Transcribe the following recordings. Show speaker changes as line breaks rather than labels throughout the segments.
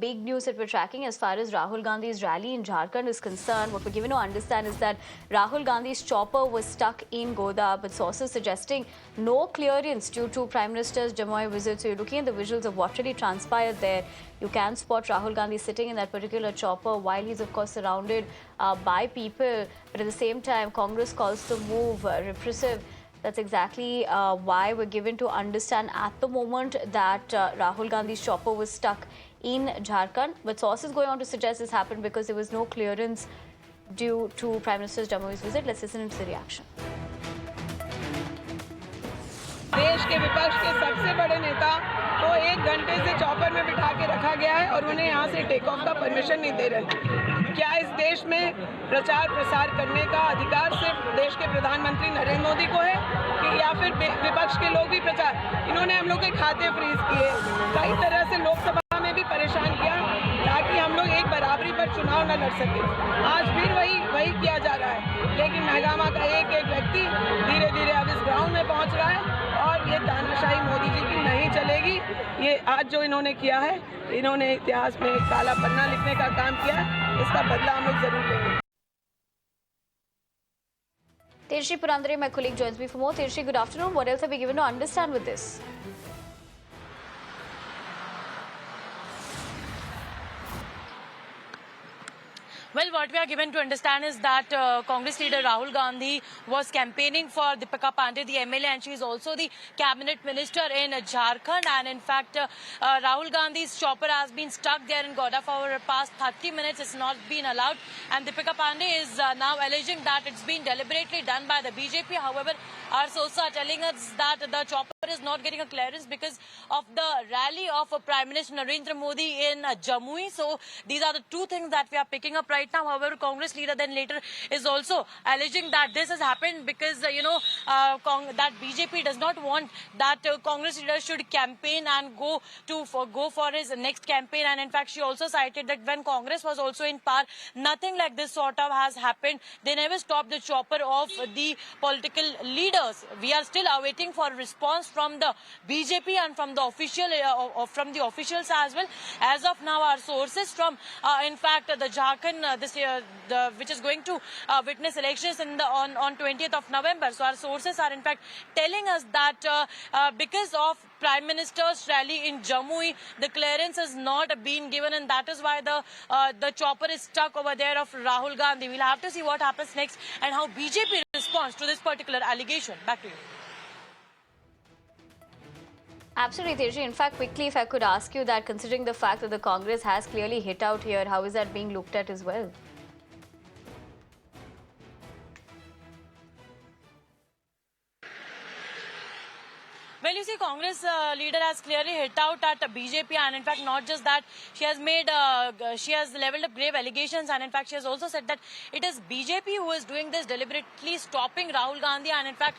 big news that we're tracking as far as Rahul Gandhi's rally in Jharkhand is concerned. What we're given to understand is that Rahul Gandhi's chopper was stuck in Godda, but sources suggesting no clearance due to Prime Minister's Jamui visit. So you're looking at the visuals of what really transpired there. You can spot Rahul Gandhi sitting in that particular chopper while he's, of course, surrounded by people. But at the same time, Congress calls the move repressive. That's exactly why we're given to understand at the moment that Rahul Gandhi's chopper was stuck in Jharkhand. But sources going on to suggest this happened because there was no clearance due to Prime Minister's Jammui's visit. Let's listen into the reaction.
देश के विपक्ष के सबसे बड़े नेता को 1 घंटे से चॉपर में बिठा के रखा गया है और उन्हें यहाँ से टेक ऑफ का परमिशन नहीं दे रहे। क्या इस देश में प्रचार प्रसार करने का अधिकार सिर्फ देश के प्रधानमंत्री नरेंद्र मोदी को है कि या फिर विपक्ष के लोग भी प्रचार? इन्होंने हम लोग के खाते फ्रीज किए, कई तरह से लोकसभा में भी परेशान किया ताकि हम लोग एक बराबरी पर चुनाव न लड़ सके। आज फिर वही किया जा रहा है, लेकिन महगामा का एक व्यक्ति धीरे धीरे अब इस ग्राउंड में पहुंच रहा है और ये तानाशाही मोदी जी की नहीं चलेगी। ये आज जो इन्होंने किया है, इन्होंने इतिहास में एक काला पन्ना लिखने का काम किया है, इसका बदला हम लोग जरूर लेंगे।
Tejashree Purandare, my colleague, joins me for more. Tejashree, good afternoon. What else have we given to understand with this?
Well, what we are given to understand is that Congress leader Rahul Gandhi was campaigning for Deepika Pandey, the MLA, and she is also the cabinet minister in Jharkhand. And in fact, Rahul Gandhi's chopper has been stuck there in Godda for the past 30 minutes. It's not been allowed. And Deepika Pandey is now alleging that it's been deliberately done by the BJP. However, our sources are telling us that the chopper is not getting a clearance because of the rally of Prime Minister Narendra Modi in Jamui. So these are the two things that we are picking up right now. However, Congress leader then later is also alleging that this has happened because, that BJP does not want that Congress leader should campaign and go for his next campaign. And in fact, she also cited that when Congress was also in power, nothing like this sort of has happened. They never stopped the chopper of the political leaders. We are still awaiting for a response from the BJP and from the officials as well. As of now, our sources from, in fact, the Jharkhand this year, which is going to witness elections on 20th of November. So our sources are in fact telling us that because of Prime Minister's rally in Jamui, the clearance has not been given, and that is why the chopper is stuck over there of Rahul Gandhi. We'll have to see what happens next and how BJP responds to this particular allegation. Back to you.
Absolutely, Tejashree. In fact, quickly, if I could ask you that, considering the fact that the Congress has clearly hit out here, how is that being looked at as well?
Well, you see, Congress leader has clearly hit out at BJP, and in fact, not just that, she has leveled up grave allegations, and in fact, she has also said that it is BJP who is doing this, deliberately stopping Rahul Gandhi, and in fact,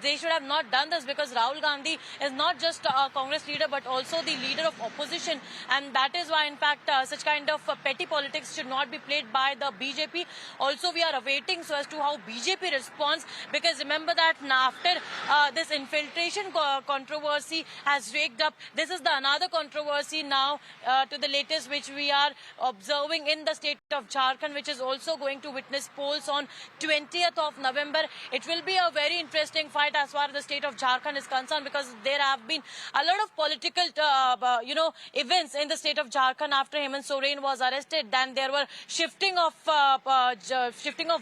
they should have not done this because Rahul Gandhi is not just a Congress leader, but also the leader of opposition, and that is why, in fact, such kind of petty politics should not be played by the BJP. Also, we are awaiting so as to how BJP responds, because remember that after this infiltration controversy has raked up, this is another controversy now to the latest which we are observing in the state of Jharkhand, which is also going to witness polls on 20th of November. It will be a very interesting fight as far as the state of Jharkhand is concerned, because there have been a lot of political events in the state of Jharkhand after Hemant Soren was arrested. Then there were shifting of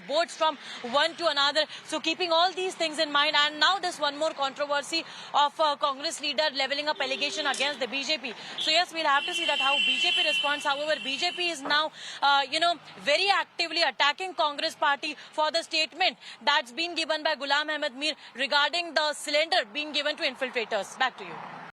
votes from one to another. So keeping all these things in mind, and now this one more controversy of Congress leader leveling up allegation against the BJP. So yes, we'll have to see that how BJP responds. However, BJP is now, very actively attacking Congress party for the statement that's been given by Ghulam Ahmed Mir regarding the cylinder being given to infiltrators. Back to you.